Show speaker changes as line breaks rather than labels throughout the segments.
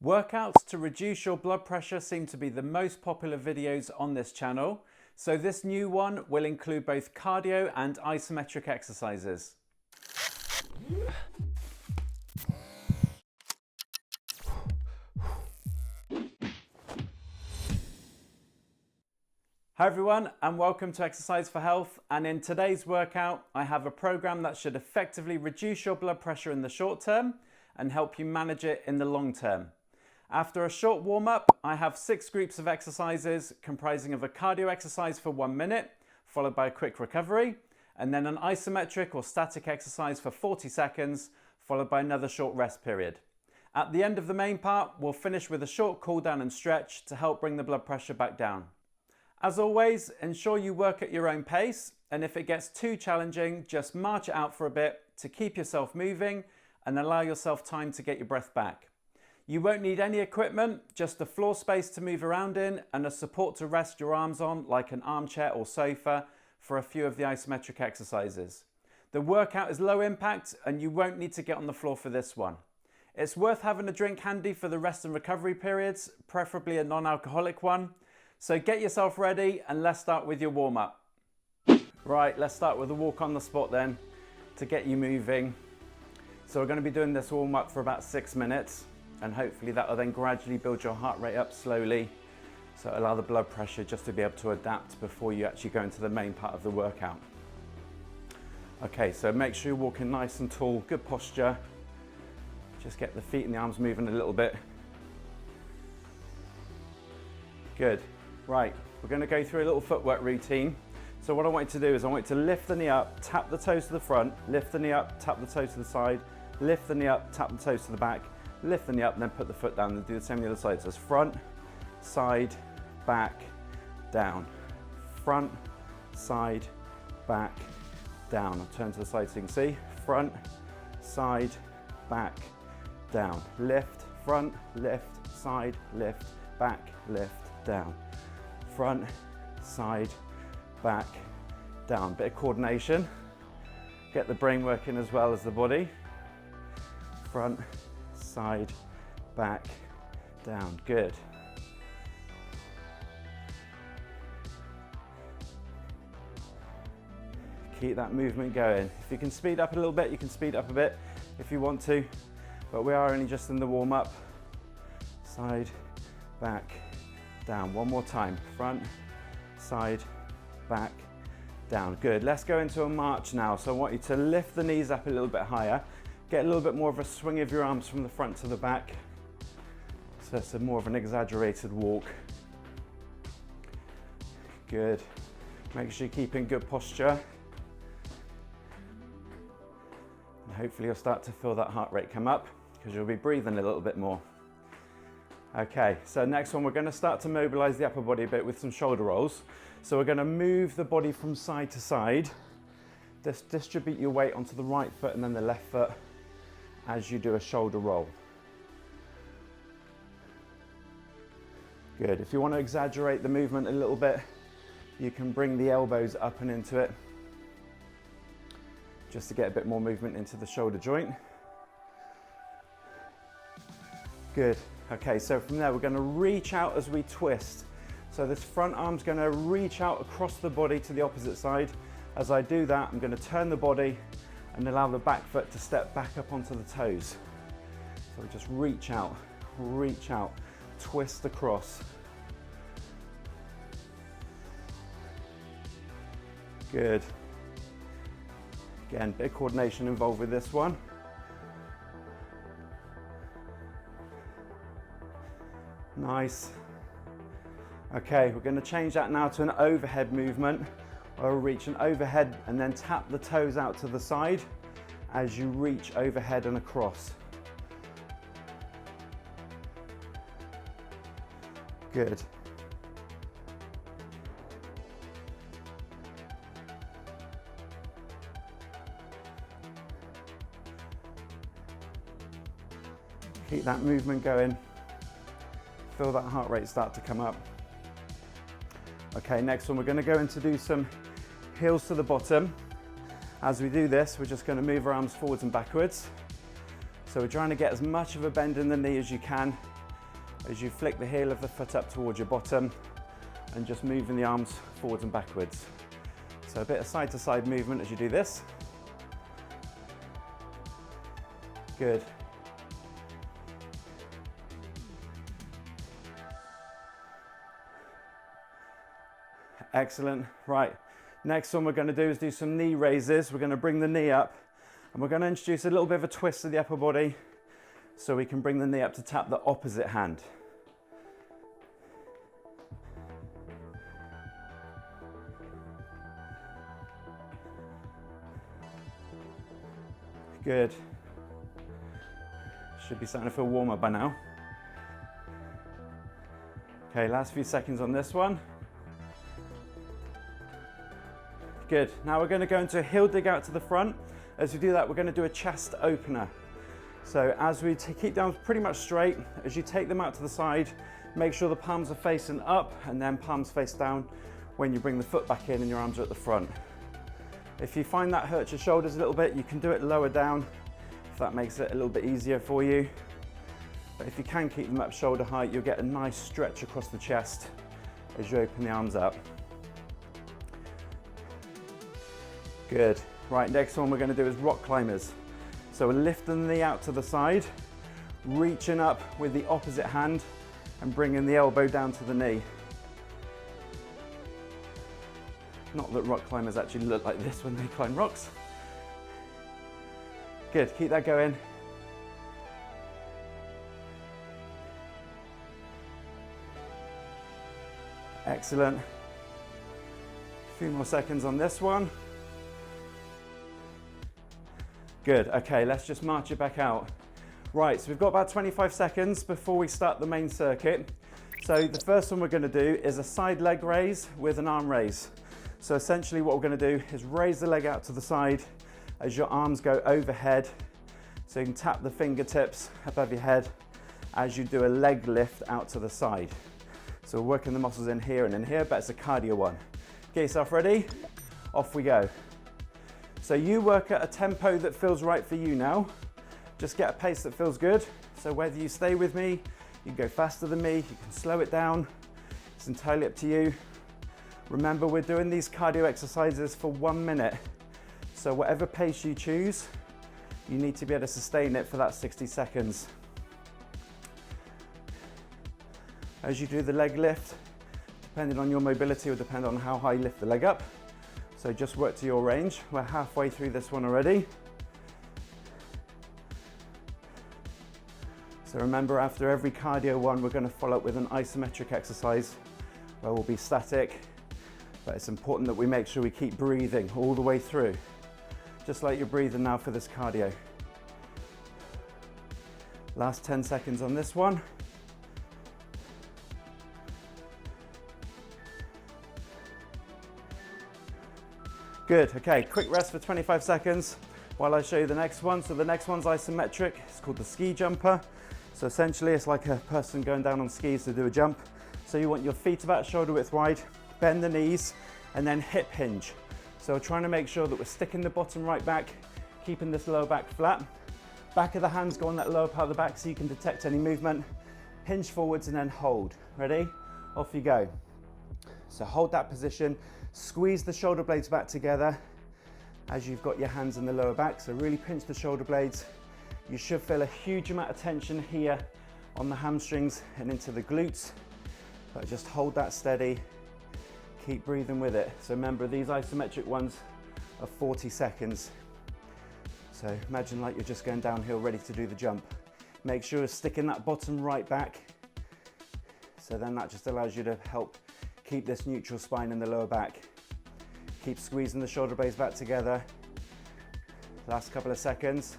Workouts to reduce your blood pressure seem to be the most popular videos on this channel, so this new one will include both cardio and isometric exercises. Hi everyone, and welcome to Exercise for Health. And in today's workout, I have a program that should effectively reduce your blood pressure in the short term and help you manage it in the long term. After a short warm-up, I have 6 groups of exercises comprising of a cardio exercise for 1 minute, followed by a quick recovery, and then an isometric or static exercise for 40 seconds, followed by another short rest period. At the end of the main part, we'll finish with a short cool down and stretch to help bring the blood pressure back down. As always, ensure you work at your own pace, and if it gets too challenging, just march it out for a bit to keep yourself moving and allow yourself time to get your breath back. You won't need any equipment, just a floor space to move around in and a support to rest your arms on, like an armchair or sofa, for a few of the isometric exercises. The workout is low impact and you won't need to get on the floor for this one. It's worth having a drink handy for the rest and recovery periods, preferably a non-alcoholic one. So get yourself ready and let's start with your warm-up. Right, let's start with a walk on the spot then to get you moving. So we're going to be doing this warm-up for about 6 minutes. And hopefully that will then gradually build your heart rate up slowly, so allow the blood pressure just to be able to adapt before you actually go into the main part of the workout. Okay, so make sure you're walking nice and tall, good posture. Just get the feet and the arms moving a little bit. Good. Right, we're going to go through a little footwork routine. So what I want you to do is I want you to lift the knee up, tap the toes to the front, lift the knee up, tap the toes to the side, lift the knee up, tap the toes to the back, lift the knee up and then put the foot down and do the same on the other side. So it's front, side, back, down. Front, side, back, down. I'll turn to the side so you can see. Front, side, back, down. Lift, front, lift, side, lift, back, lift, down. Front, side, back, down. Bit of coordination. Get the brain working as well as the body. Front, side, back, down. Good. Keep that movement going. If you can speed up a little bit, you can speed up a bit if you want to, but we are only just in the warm-up. Side, back, down. One more time. Front, side, back, down. Good. Let's go into a march now. So I want you to lift the knees up a little bit higher. Get a little bit more of a swing of your arms from the front to the back. So it's more of an exaggerated walk. Good. Make sure you're keeping good posture. And hopefully you'll start to feel that heart rate come up because you'll be breathing a little bit more. Okay, so next one, we're going to start to mobilize the upper body a bit with some shoulder rolls. So we're going to move the body from side to side. Just distribute your weight onto the right foot and then the left foot as you do a shoulder roll. Good. If you want to exaggerate the movement a little bit, you can bring the elbows up and into it just to get a bit more movement into the shoulder joint. Good. Okay, so from there we're going to reach out as we twist. So this front arm's going to reach out across the body to the opposite side. As I do that, I'm going to turn the body and allow the back foot to step back up onto the toes. So we just reach out, twist across. Good. Again, bit of coordination involved with this one. Nice. Okay, we're going to change that now to an overhead movement. Or reach an overhead and then tap the toes out to the side as you reach overhead and across. Good. Keep that movement going. Feel that heart rate start to come up. Okay, next one, we're going to go in to do some heels to the bottom. As we do this, we're just going to move our arms forwards and backwards. So we're trying to get as much of a bend in the knee as you can as you flick the heel of the foot up towards your bottom and just moving the arms forwards and backwards. So a bit of side to side movement as you do this. Good. Excellent. Right, next one we're going to do is do some knee raises. We're going to bring the knee up and we're going to introduce a little bit of a twist of the upper body so we can bring the knee up to tap the opposite hand. Good. Should be starting to feel warmer by now. Okay, last few seconds on this one. Good. Now we're going to go into a heel dig out to the front. As we do that, we're going to do a chest opener. So as we keep down pretty much straight, as you take them out to the side, make sure the palms are facing up and then palms face down when you bring the foot back in and your arms are at the front. If you find that hurts your shoulders a little bit, you can do it lower down if that makes it a little bit easier for you. But if you can keep them up shoulder height, you'll get a nice stretch across the chest as you open the arms up. Good. Right, next one we're going to do is rock climbers. So we're lifting the knee out to the side, reaching up with the opposite hand and bringing the elbow down to the knee. Not that rock climbers actually look like this when they climb rocks. Good, keep that going. Excellent. A few more seconds on this one. Good, okay, let's just march it back out. Right, so we've got about 25 seconds before we start the main circuit. So the first one we're going to do is a side leg raise with an arm raise. So essentially what we're going to do is raise the leg out to the side as your arms go overhead. So you can tap the fingertips above your head as you do a leg lift out to the side. So we're working the muscles in here and in here, but it's a cardio one. Get yourself ready, off we go. So you work at a tempo that feels right for you now. Just get a pace that feels good. So whether you stay with me, you can go faster than me, you can slow it down. It's entirely up to you. Remember, we're doing these cardio exercises for 1 minute. So whatever pace you choose, you need to be able to sustain it for that 60 seconds. As you do the leg lift, depending on your mobility will depend on how high you lift the leg up. So just work to your range. We're halfway through this one already. So remember, after every cardio one, we're going to follow up with an isometric exercise where we'll be static, but it's important that we make sure we keep breathing all the way through, just like you're breathing now for this cardio. Last 10 seconds on this one. Good, okay, quick rest for 25 seconds while I show you the next one. So the next one's isometric, it's called the ski jumper. So essentially it's like a person going down on skis to do a jump. So you want your feet about shoulder width wide, bend the knees, and then hip hinge. So we're trying to make sure that we're sticking the bottom right back, keeping this lower back flat. Back of the hands go on that lower part of the back so you can detect any movement. Hinge forwards and then hold. Ready? Off you go. So hold that position. Squeeze the shoulder blades back together as you've got your hands in the lower back. So really pinch the shoulder blades. You should feel a huge amount of tension here on the hamstrings and into the glutes, but just hold that steady. Keep breathing with it. So remember, these isometric ones are 40 seconds. So imagine like you're just going downhill ready to do the jump. Make sure you're sticking that bottom right back. So then that just allows you to help keep this neutral spine in the lower back. Keep squeezing the shoulder blades back together. Last couple of seconds.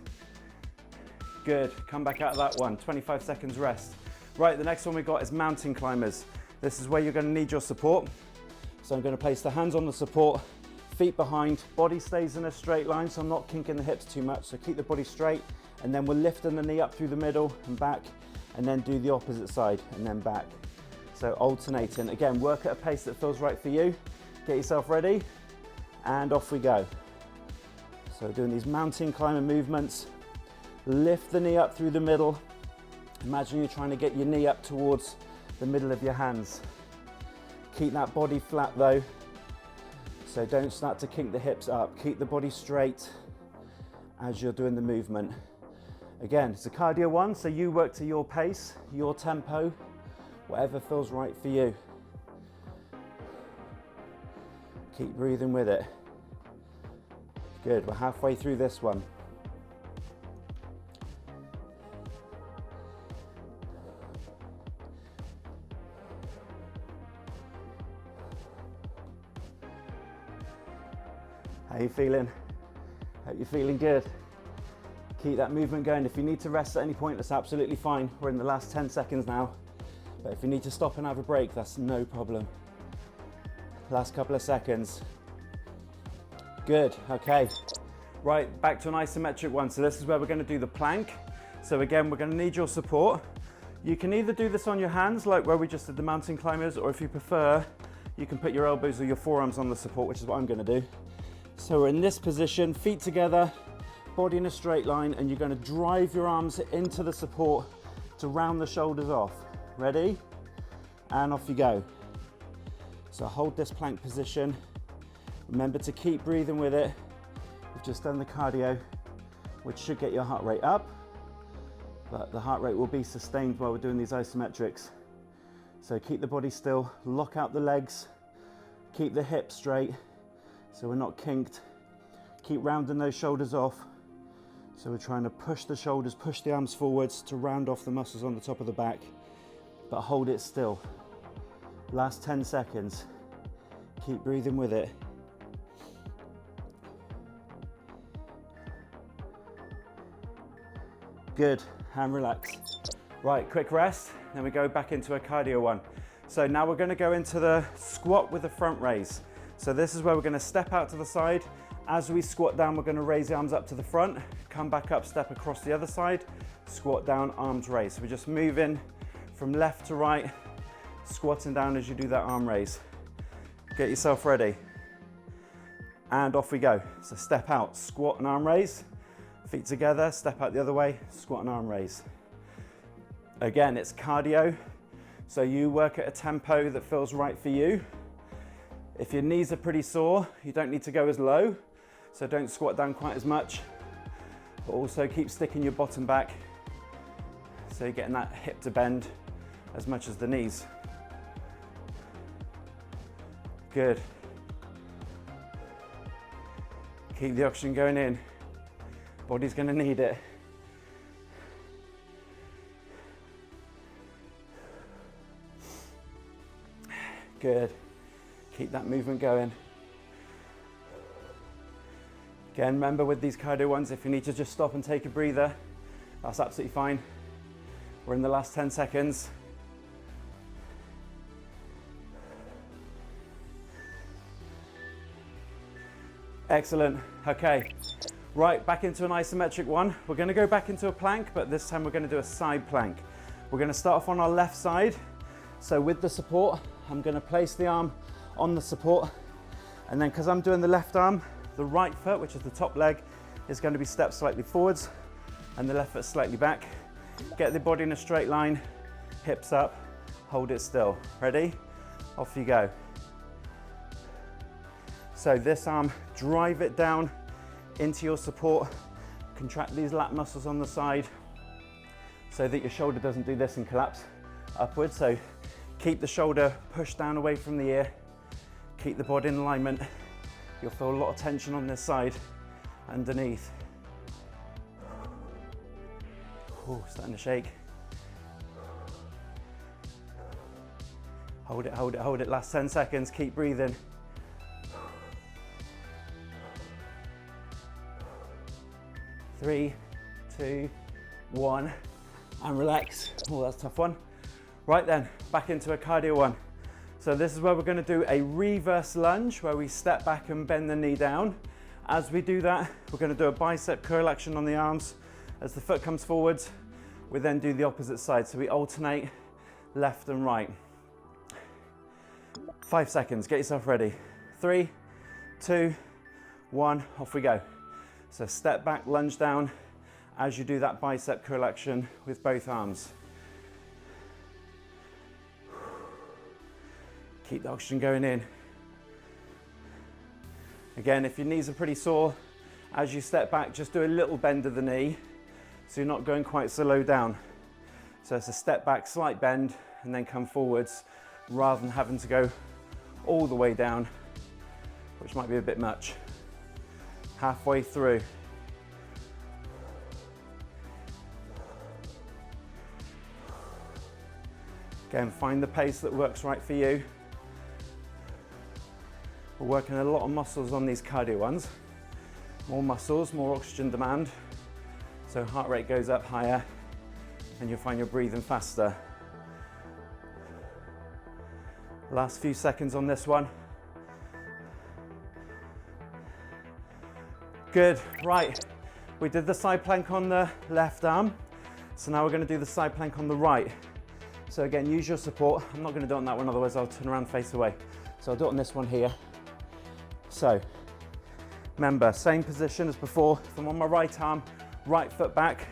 Good, come back out of that one. 25 seconds rest. Right, the next one we've got is mountain climbers. This is where you're going to need your support. So I'm going to place the hands on the support, feet behind, body stays in a straight line, so I'm not kinking the hips too much, so keep the body straight, and then we're lifting the knee up through the middle and back, and then do the opposite side and then back. So alternating. Again, work at a pace that feels right for you. Get yourself ready, and off we go. So doing these mountain climber movements, lift the knee up through the middle, Imagine you're trying to get your knee up towards the middle of your hands. Keep that body flat though, so don't start to kink the hips up. Keep the body straight as you're doing the movement. Again, it's a cardio one, so you work to your pace, your tempo, whatever feels right for you. Keep breathing with it. Good, we're halfway through this one. How are you feeling? Hope you're feeling good. Keep that movement going. If you need to rest at any point, that's absolutely fine. We're in the last 10 seconds now. But if you need to stop and have a break, that's no problem. Last couple of seconds. Good, okay. Right, back to an isometric one. So this is where we're going to do the plank. So again, we're going to need your support. You can either do this on your hands, like where we just did the mountain climbers, or if you prefer, you can put your elbows or your forearms on the support, which is what I'm going to do. So we're in this position, feet together, body in a straight line, and you're going to drive your arms into the support to round the shoulders off. Ready? And off you go. So hold this plank position. Remember to keep breathing with it. We've just done the cardio, which should get your heart rate up, but the heart rate will be sustained while we're doing these isometrics. So keep the body still, lock out the legs, keep the hips straight, so we're not kinked. Keep rounding those shoulders off. So we're trying to push the shoulders, push the arms forwards to round off the muscles on the top of the back, but hold it still. Last 10 seconds. Keep breathing with it. Good, and relax. Right, quick rest, then we go back into a cardio one. So now we're going to go into the squat with the front raise. So this is where we're going to step out to the side. As we squat down, we're going to raise the arms up to the front, come back up, step across the other side, squat down, arms raised. So we're just moving from left to right, squatting down as you do that arm raise. Get yourself ready. And off we go. So step out, squat and arm raise, feet together, step out the other way, squat and arm raise. Again, it's cardio, so you work at a tempo that feels right for you. If your knees are pretty sore, you don't need to go as low, so don't squat down quite as much, but also keep sticking your bottom back, so you're getting that hip to bend as much as the knees. Good. Keep the oxygen going in. Body's going to need it. Good. Keep that movement going. Again, remember with these cardio ones, if you need to just stop and take a breather, that's absolutely fine. We're in the last 10 seconds. Excellent. Okay. Right, back into an isometric one. We're going to go back into a plank, but this time we're going to do a side plank. We're going to start off on our left side. So with the support, I'm going to place the arm on the support, and then because I'm doing the left arm, the right foot, which is the top leg, is going to be stepped slightly forwards and the left foot slightly back. Get the body in a straight line, hips up, hold it still. Ready? Off you go. So this arm, drive it down into your support, contract these lat muscles on the side so that your shoulder doesn't do this and collapse upwards. So keep the shoulder pushed down away from the ear, keep the body in alignment. You'll feel a lot of tension on this side, underneath. Ooh, starting to shake. Hold it, hold it, hold it. Last 10 seconds, keep breathing. 3, 2, 1, and relax. Oh, that's a tough one. Right then, back into a cardio one. So this is where we're going to do a reverse lunge, where we step back and bend the knee down. As we do that, we're going to do a bicep curl action on the arms. As the foot comes forwards, we then do the opposite side. So we alternate left and right. 5 seconds, get yourself ready. 3, 2, 1, off we go. So step back, lunge down as you do that bicep curl action with both arms. Keep the oxygen going in. Again, if your knees are pretty sore, as you step back, just do a little bend of the knee so you're not going quite so low down. So it's a step back, slight bend, and then come forwards rather than having to go all the way down, which might be a bit much. Halfway through. Again, find the pace that works right for you. We're working a lot of muscles on these cardio ones. More muscles, more oxygen demand. So heart rate goes up higher and you'll find you're breathing faster. Last few seconds on this one. Good, right. We did the side plank on the left arm. So now we're gonna do the side plank on the right. So again, use your support. I'm not gonna do it on that one, otherwise I'll turn around, face away. So I'll do it on this one here. So, remember, same position as before. If I'm on my right arm, right foot back,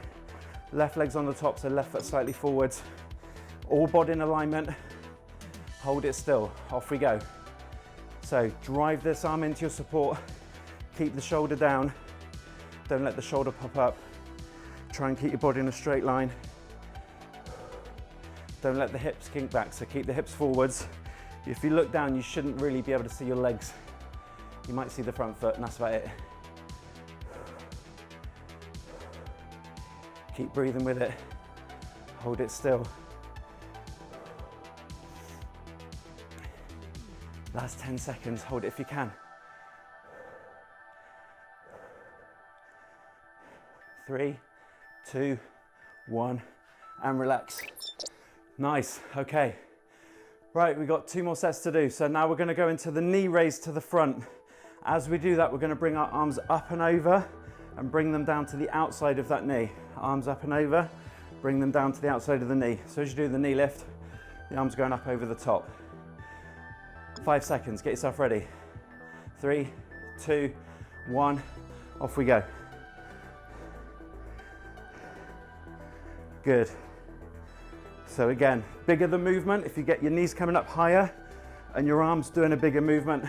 left leg's on the top, so left foot slightly forwards. All body in alignment. Hold it still, off we go. So drive this arm into your support. Keep the shoulder down. Don't let the shoulder pop up. Try and keep your body in a straight line. Don't let the hips kink back, so keep the hips forwards. If you look down, you shouldn't really be able to see your legs. You might see the front foot, and that's about it. Keep breathing with it. Hold it still. Last 10 seconds, hold it if you can. 3, 2, 1, and relax. Nice, okay. Right, we've got 2 more sets to do. So now we're gonna go into the knee raise to the front. As we do that, we're gonna bring our arms up and over and bring them down to the outside of that knee. Arms up and over, bring them down to the outside of the knee. So as you do the knee lift, the arms going up over the top. 5 seconds, get yourself ready. 3, 2, 1, off we go. Good. So again, bigger the movement. If you get your knees coming up higher and your arms doing a bigger movement,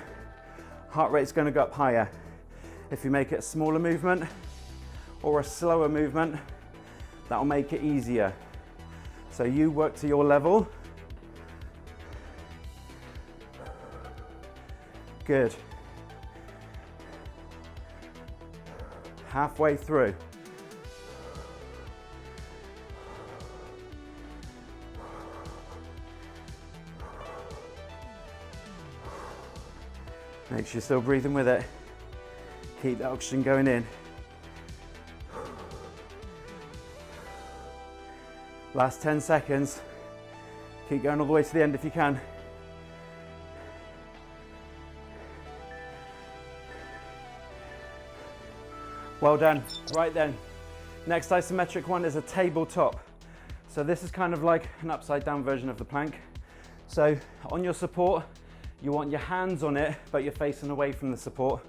heart rate's going to go up higher. If you make it a smaller movement or a slower movement, that'll make it easier. So you work to your level. Good. Halfway through. Make sure you're still breathing with it. Keep the oxygen going in. Last 10 seconds. Keep going all the way to the end if you can. Well done. Right then. Next isometric one is a tabletop. So this is kind of like an upside down version of the plank. So on your support, you want your hands on it, but you're facing away from the support.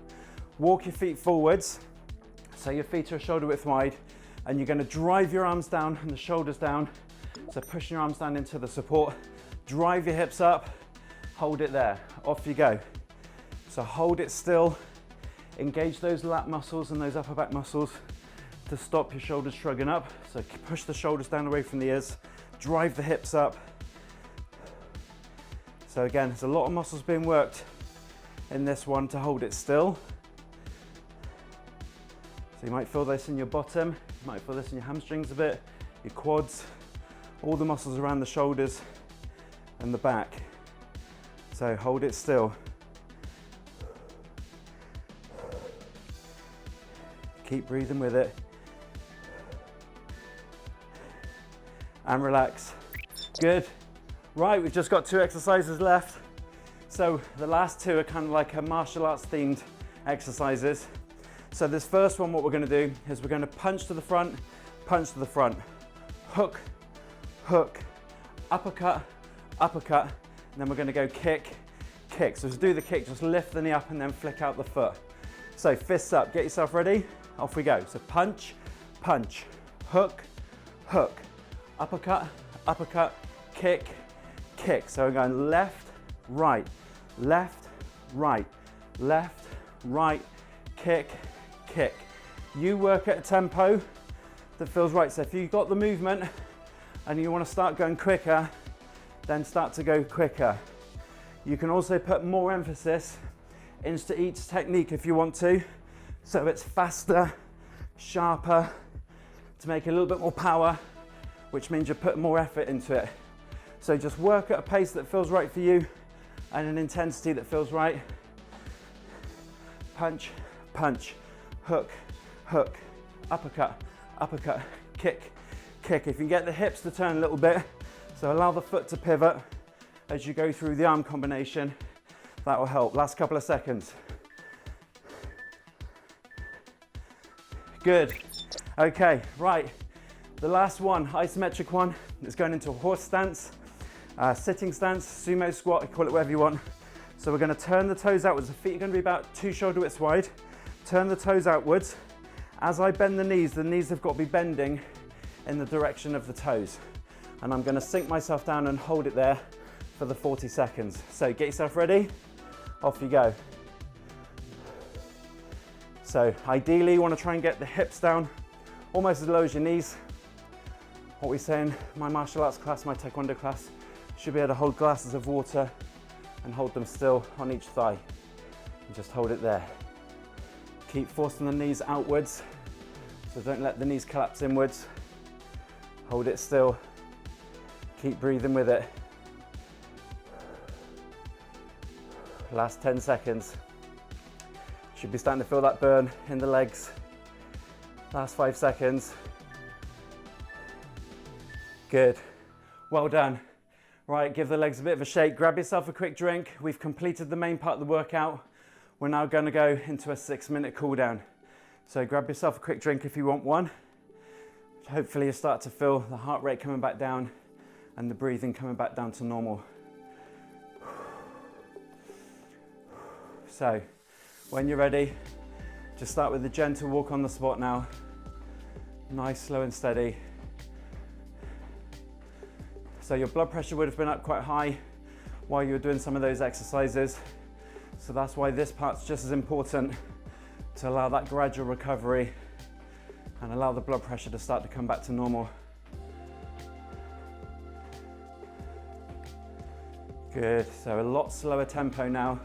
Walk your feet forwards, so your feet are shoulder width wide, and you're gonna drive your arms down and the shoulders down. So pushing your arms down into the support, drive your hips up, hold it there, off you go. So hold it still, engage those lat muscles and those upper back muscles to stop your shoulders shrugging up. So push the shoulders down away from the ears, drive the hips up. So again, there's a lot of muscles being worked in this one to hold it still. So you might feel this in your bottom, you might feel this in your hamstrings a bit, your quads, all the muscles around the shoulders and the back. So hold it still. Keep breathing with it. And relax. Good. Right, we've just got 2 exercises left. So the last 2 are kind of like a martial arts themed exercises. So this first one, what we're gonna do is we're gonna punch to the front, hook, hook, uppercut, uppercut, and then we're gonna go kick, kick. So to do the kick, just lift the knee up and then flick out the foot. So fists up, get yourself ready, off we go. So punch, punch, hook, hook, uppercut, uppercut, kick, kick. So we're going left, right, left, right, left, right, kick, kick. You work at a tempo that feels right. So if you've got the movement and you want to start going quicker, then start to go quicker. You can also put more emphasis into each technique if you want to, so it's faster, sharper, to make a little bit more power, which means you put more effort into it. So just work at a pace that feels right for you and an intensity that feels right. Punch, punch, hook, hook, uppercut, uppercut, kick, kick. If you can get the hips to turn a little bit, so allow the foot to pivot as you go through the arm combination, that will help. Last couple of seconds. Good. Okay, right. The last one, isometric one, is going into a horse stance, sitting stance, sumo squat, call it whatever you want. So we're going to turn the toes outwards. The feet are going to be about 2 shoulder widths wide. Turn the toes outwards. As I bend the knees have got to be bending in the direction of the toes. And I'm going to sink myself down and hold it there for the 40 seconds. So get yourself ready. Off you go. So ideally you want to try and get the hips down almost as low as your knees. What we say in my martial arts class, my taekwondo class, you should be able to hold glasses of water and hold them still on each thigh. And just hold it there. Keep forcing the knees outwards, so don't let the knees collapse inwards. Hold it still. Keep breathing with it. Last 10 seconds. Should be starting to feel that burn in the legs. Last 5 seconds. Good. Well done. Right, give the legs a bit of a shake. Grab yourself a quick drink. We've completed the main part of the workout. We're now going to go into a 6-minute cool down. So grab yourself a quick drink if you want one. Hopefully you start to feel the heart rate coming back down and the breathing coming back down to normal. So when you're ready, just start with a gentle walk on the spot now. Nice, slow and steady. So your blood pressure would have been up quite high while you were doing some of those exercises. So that's why this part's just as important, to allow that gradual recovery and allow the blood pressure to start to come back to normal. Good, so a lot slower tempo now.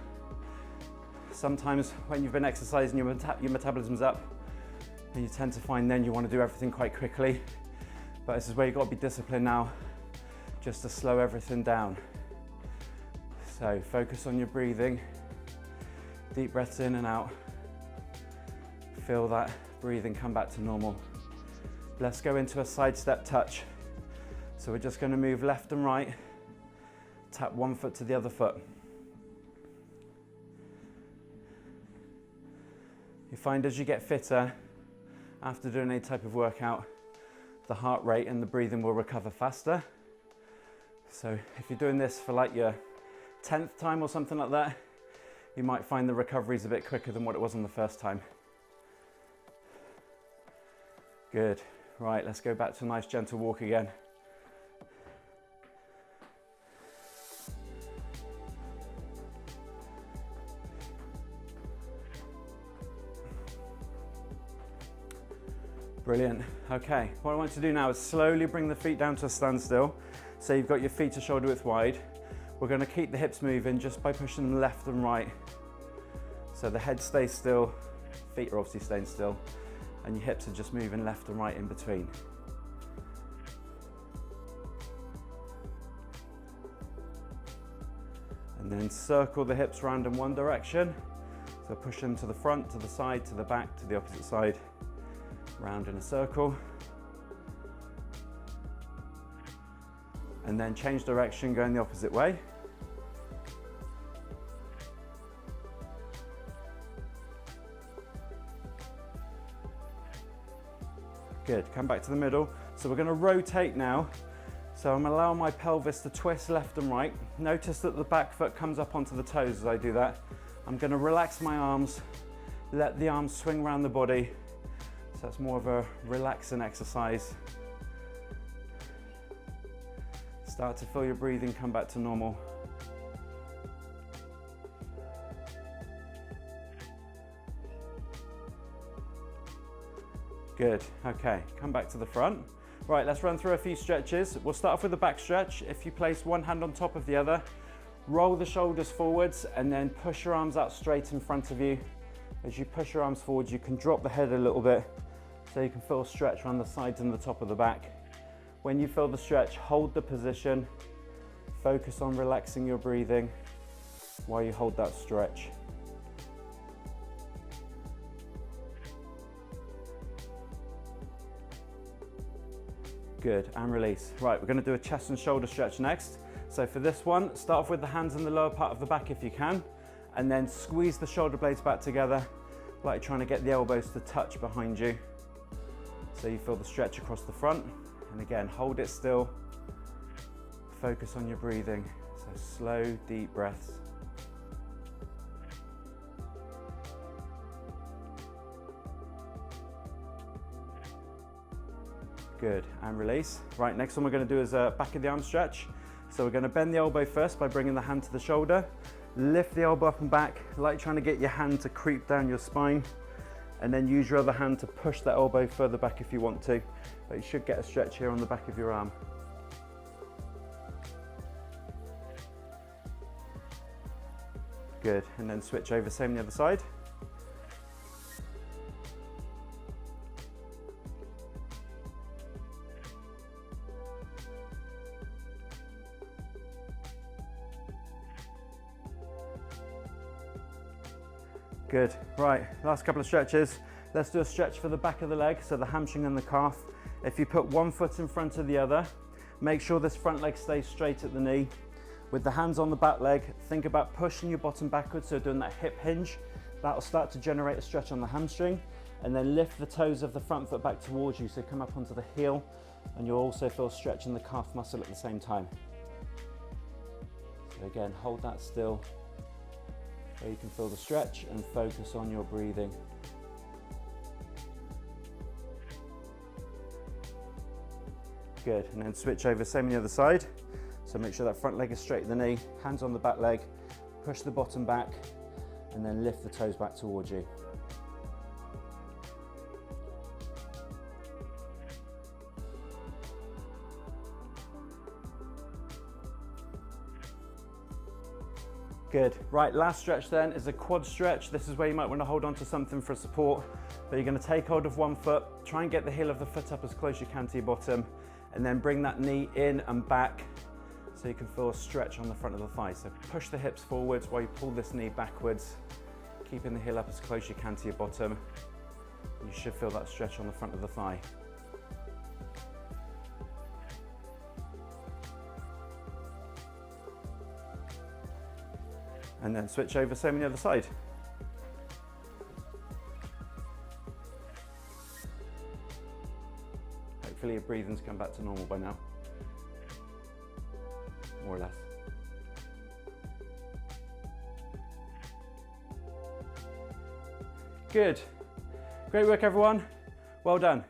Sometimes when you've been exercising, your metabolism's up, and you tend to find then you want to do everything quite quickly. But this is where you've got to be disciplined now, just to slow everything down. So focus on your breathing. Deep breaths in and out. Feel that breathing come back to normal. Let's go into a side step touch. So we're just going to move left and right, tap one foot to the other foot. You find as you get fitter, after doing any type of workout, the heart rate and the breathing will recover faster. So if you're doing this for like your 10th time or something like that, you might find the recovery is a bit quicker than what it was on the first time. Good. Right, let's go back to a nice gentle walk again. Brilliant. Okay, what I want to do now is slowly bring the feet down to a standstill. So you've got your feet to shoulder width wide. We're going to keep the hips moving just by pushing them left and right. So the head stays still, feet are obviously staying still, and your hips are just moving left and right in between. And then circle the hips round in one direction. So push them to the front, to the side, to the back, to the opposite side, round in a circle. And then change direction, going the opposite way. Good, come back to the middle. So we're going to rotate now. So I'm allowing my pelvis to twist left and right. Notice that the back foot comes up onto the toes as I do that. I'm going to relax my arms, let the arms swing around the body. So that's more of a relaxing exercise. Start to feel your breathing come back to normal. Good, okay, come back to the front. Right, let's run through a few stretches. We'll start off with the back stretch. If you place one hand on top of the other, roll the shoulders forwards and then push your arms out straight in front of you. As you push your arms forwards, you can drop the head a little bit so you can feel a stretch around the sides and the top of the back. When you feel the stretch, hold the position. Focus on relaxing your breathing while you hold that stretch. Good, and release. Right, we're gonna do a chest and shoulder stretch next. So for this one, start off with the hands in the lower part of the back if you can, and then squeeze the shoulder blades back together, like trying to get the elbows to touch behind you. So you feel the stretch across the front, and again, hold it still. Focus on your breathing, so slow, deep breaths. Good, and release. Right, next one we're going to do is a back of the arm stretch. So we're going to bend the elbow first by bringing the hand to the shoulder, lift the elbow up and back, like trying to get your hand to creep down your spine, and then use your other hand to push that elbow further back if you want to. But you should get a stretch here on the back of your arm. Good, and then switch over, same the other side. Good, right, last couple of stretches. Let's do a stretch for the back of the leg, so the hamstring and the calf. If you put one foot in front of the other, make sure this front leg stays straight at the knee. With the hands on the back leg, think about pushing your bottom backwards, so doing that hip hinge. That'll start to generate a stretch on the hamstring, and then lift the toes of the front foot back towards you, so come up onto the heel, and you'll also feel stretch in the calf muscle at the same time. So again, hold that still, so you can feel the stretch and focus on your breathing. Good, and then switch over, same on the other side. So make sure that front leg is straight at the knee, hands on the back leg, push the bottom back, and then lift the toes back towards you. Good, right, last stretch then is a quad stretch. This is where you might want to hold on to something for support, but you're going to take hold of one foot, try and get the heel of the foot up as close as you can to your bottom, and then bring that knee in and back so you can feel a stretch on the front of the thigh. So push the hips forwards while you pull this knee backwards, keeping the heel up as close as you can to your bottom. You should feel that stretch on the front of the thigh. And then switch over, same on the other side. Hopefully your breathing's come back to normal by now. More or less. Good. Great work, everyone. Well done.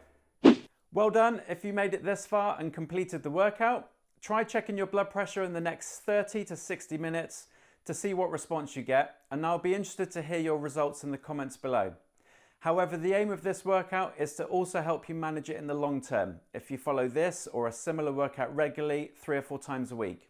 Well done if you made it this far and completed the workout. Try checking your blood pressure in the next 30 to 60 minutes to see what response you get, and I'll be interested to hear your results in the comments below. However, the aim of this workout is to also help you manage it in the long term if you follow this or a similar workout regularly 3 or 4 times a week.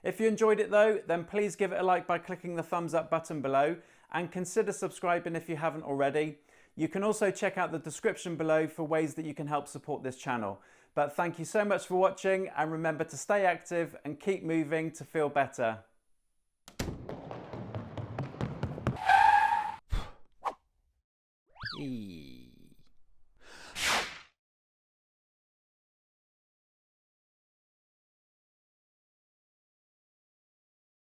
If you enjoyed it though, then please give it a like by clicking the thumbs up button below, and consider subscribing if you haven't already. You can also check out the description below for ways that you can help support this channel. But thank you so much for watching, and remember to stay active and keep moving to feel better. E